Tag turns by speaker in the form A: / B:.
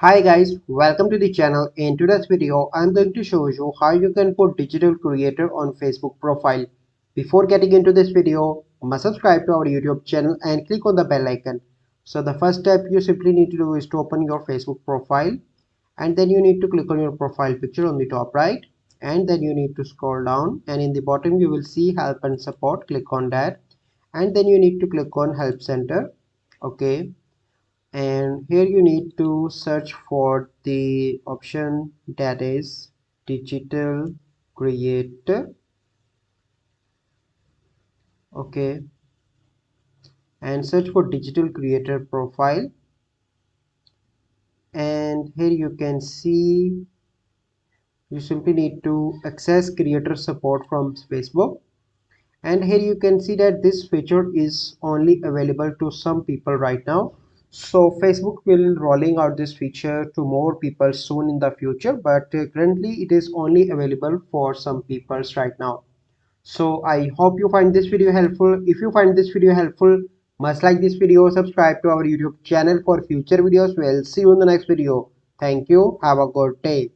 A: Hi guys, welcome to the channel. In today's video, I'm going to show you how you can put digital creator on Facebook profile. Before getting into this video, must subscribe to our YouTube channel and click on the bell icon. So the first step you simply need to do is to open your Facebook profile, and then you need to click on your profile picture on the top right, and then you need to scroll down, and in the bottom you will see help and support. Click on that, and then you need to click on help center. Okay, and here you need to search for the option that is digital creator. Okay, and search for digital creator profile, and here you can see you simply need to access creator support from Facebook, and here you can see that this feature is only available to some people right now. So Facebook will rolling out this feature to more people soon in the future, but currently it is only available for some people right now. So I hope you find this video helpful. If you find this video helpful, must like this video, subscribe to our YouTube channel for future videos. We'll see you in the next video. Thank you, have a good day.